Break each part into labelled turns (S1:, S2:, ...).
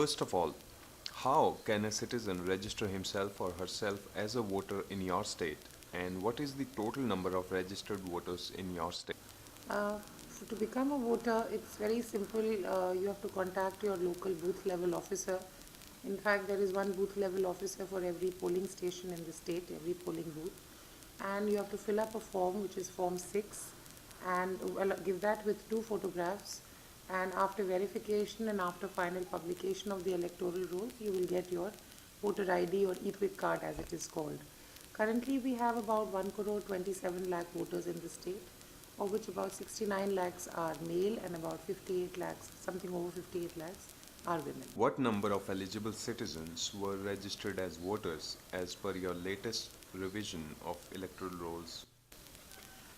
S1: First of all, how can a citizen register himself or herself as a voter in your state? And what is the total number of registered voters in your state?
S2: Uh, to become a voter, it's very simple. You have to contact your local booth level officer. In fact, there is one booth level officer for every polling station in the state, every polling booth. And you have to fill up a form, which is Form 6, and give that with two photographs. And after verification and after final publication of the electoral rolls, you will get your voter ID or EPIC card as it is called. Currently, we have about 1 crore 27 lakh voters in the state, of which about 69 lakhs are male and about 58 lakhs, something over 58 lakhs, are women.
S1: What number of eligible citizens were registered as voters as per your latest revision of electoral rolls?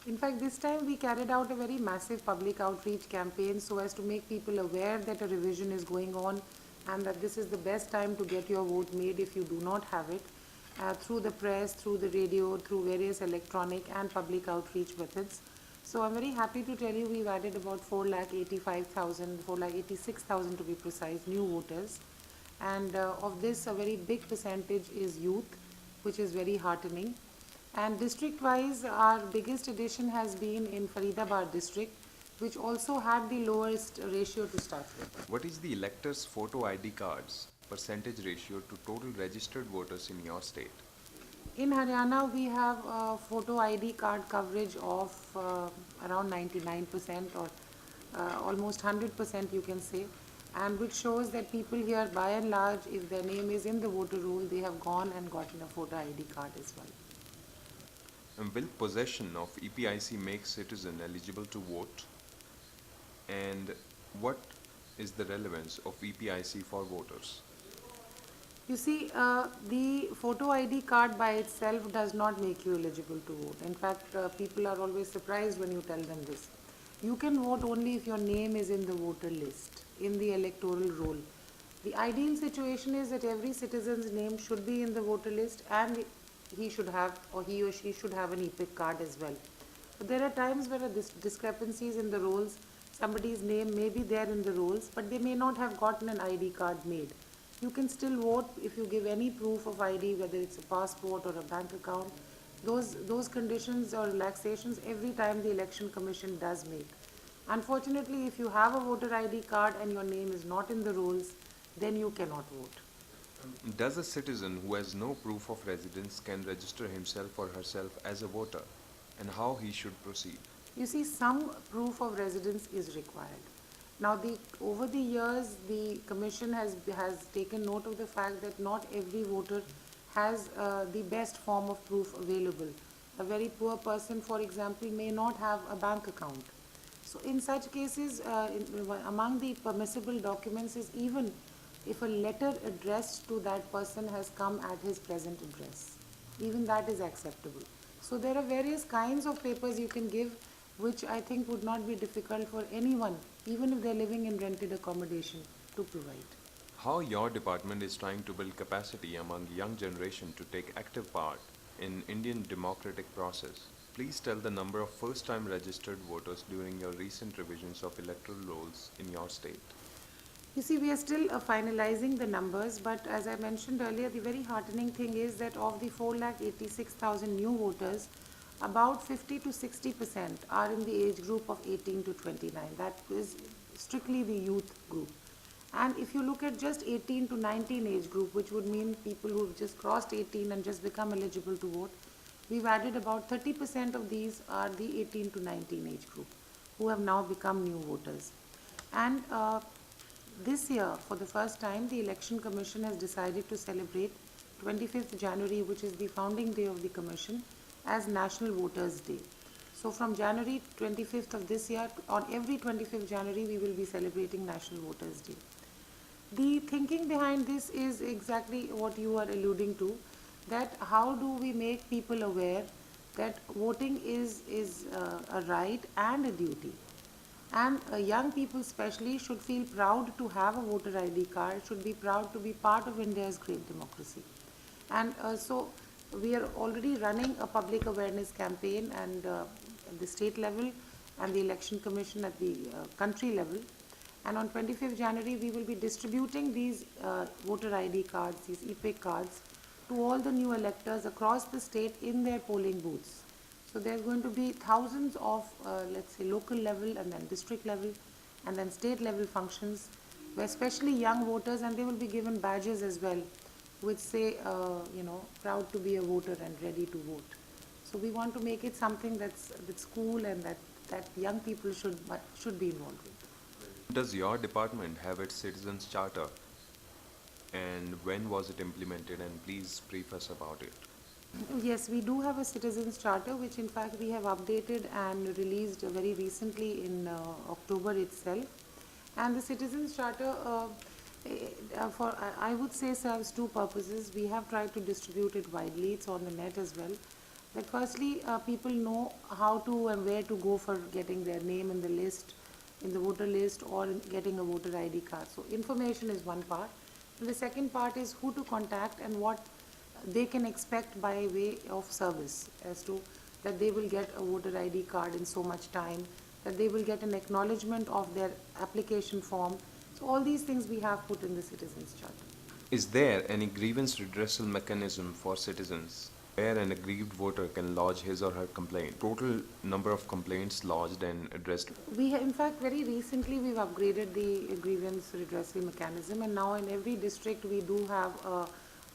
S2: In fact, this time we carried out a very massive public outreach campaign so as to make people aware that a revision is going on and that this is the best time to get your vote made if you do not have it, through the press, through the radio, through various electronic and public outreach methods. So I'm very happy to tell you we've added about 4,85,000, 4,86,000 to be precise, new voters. And of this, a very big percentage is youth, which is very heartening. And district-wise, our biggest addition has been in Faridabad district, which also had the lowest ratio to start with.
S1: What is the electors' photo ID cards percentage ratio to total registered voters in your state?
S2: In Haryana, we have a photo ID card coverage of around 99% or almost 100% you can say, and which shows that people here by and large, if their name is in the voter roll, they have gone and gotten a photo ID card as well.
S1: And will possession of EPIC make citizen eligible to vote? And what is the relevance of EPIC for voters?
S2: You see, the photo ID card by itself does not make you eligible to vote. In fact, people are always surprised when you tell them this. You can vote only if your name is in the voter list, in the electoral roll. The ideal situation is that every citizen's name should be in the voter list and he should have, or he or she should have an EPIC card as well. But there are times where discrepancies in the rolls, somebody's name may be there in the rolls, but they may not have gotten an ID card made. You can still vote if you give any proof of ID, whether it's a passport or a bank account. Those conditions or relaxations every time the election commission does make. Unfortunately, if you have a voter ID card and your name is not in the rolls, then you cannot vote.
S1: Does a citizen who has no proof of residence can register himself or herself as a voter, and how he should proceed?
S2: You see, some proof of residence is required. Now, over the years, the Commission has taken note of the fact that not every voter has the best form of proof available. A very poor person, for example, may not have a bank account. So, in such cases, among the permissible documents is even if a letter addressed to that person has come at his present address. Even that is acceptable. So, there are various kinds of papers you can give which I think would not be difficult for anyone, even if they're living in rented accommodation, to provide.
S1: How your department is trying to build capacity among young generation to take active part in Indian democratic process. Please tell the number of first-time registered voters during your recent revisions of electoral rolls in your state.
S2: You see, we are still finalizing the numbers, but as I mentioned earlier, the very heartening thing is that of the 4,86,000 new voters, about 50 to 60% are in the age group of 18 to 29. That is strictly the youth group. And if you look at just 18 to 19 age group, which would mean people who have just crossed 18 and just become eligible to vote, we've added about 30% of these are the 18 to 19 age group who have now become new voters. And this year, for the first time, the Election Commission has decided to celebrate 25th January, which is the founding day of the Commission, as National Voters' Day. So from January 25th of this year, on every 25th January, we will be celebrating National Voters' Day. The thinking behind this is exactly what you are alluding to, that how do we make people aware that voting is a right and a duty. And young people especially should feel proud to have a voter ID card, should be proud to be part of India's great democracy. And so we are already running a public awareness campaign and at the state level and the Election Commission at the country level. And on 25th January, we will be distributing these voter ID cards, these EPIC cards, to all the new electors across the state in their polling booths. So there are going to be thousands of, let's say, local level and then district level and then state level functions, where especially young voters, and they will be given badges as well, which say, proud to be a voter and ready to vote. So we want to make it something that's cool and that young people should be involved with.
S1: Does your department have its citizens charter? And when was it implemented? And please brief us about it.
S2: Yes, we do have a citizens charter, which in fact we have updated and released very recently in October itself. And the citizens charter, I would say, serves two purposes. We have tried to distribute it widely. It's on the net as well. That firstly, people know how to and where to go for getting their name in the list, in the voter list, or in getting a voter ID card. So information is one part. And the second part is who to contact and what they can expect by way of service, as to that they will get a voter ID card in so much time, that they will get an acknowledgement of their application form. So all these things we have put in the Citizens Charter.
S1: Is there any grievance redressal mechanism for citizens where an aggrieved voter can lodge his or her complaint? Total number of complaints lodged and addressed.
S2: In fact, very recently we've upgraded the grievance redressal mechanism, and now in every district we do have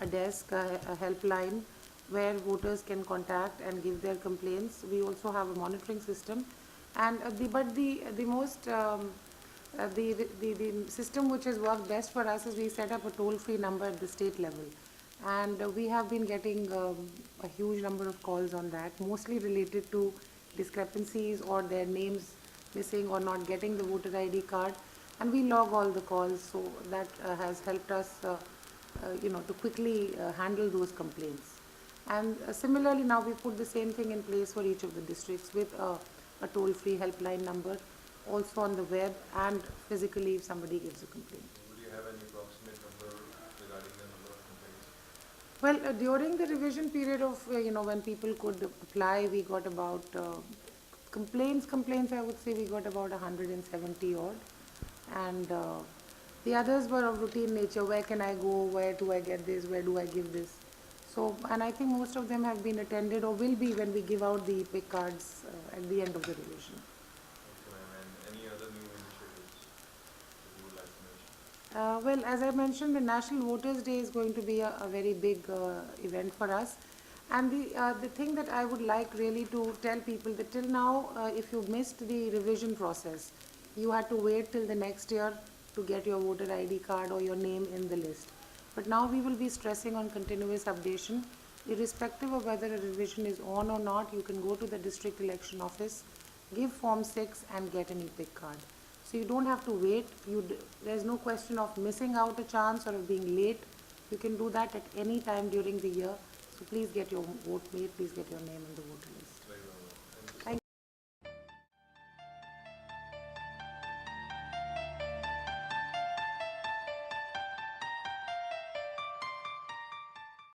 S2: a desk, a helpline where voters can contact and give their complaints. We also have a monitoring system, and the system which has worked best for us is we set up a toll-free number at the state level, and we have been getting a huge number of calls on that, mostly related to discrepancies or their names missing or not getting the voter ID card, and we log all the calls, so that has helped us to quickly handle those complaints. And similarly, now we put the same thing in place for each of the districts with a toll-free helpline number, also on the web and physically if somebody gives a complaint.
S1: Would you have any approximate number regarding the number of complaints?
S2: Well, during the revision period of, when people could apply, we got about, complaints, I would say we got about 170 odd. And the others were of routine nature. Where can I go? Where do I get this? Where do I give this? So, and I think most of them have been attended or will be when we give out the EPIC cards at the end of the revision.
S1: Okay, ma'am. And any other new initiatives that you would like to mention?
S2: Well, as I mentioned, the National Voters' Day is going to be a very big event for us. And the thing that I would like really to tell people that till now, if you missed the revision process, you had to wait till the next year to get your voter ID card or your name in the list. But now we will be stressing on continuous updation. Irrespective of whether a revision is on or not, you can go to the district election office, give Form 6 and get an EPIC card. So you don't have to wait. There's no question of missing out a chance or of being late. You can do that at any time during the year. So please get your vote made, please get your name in the voter list.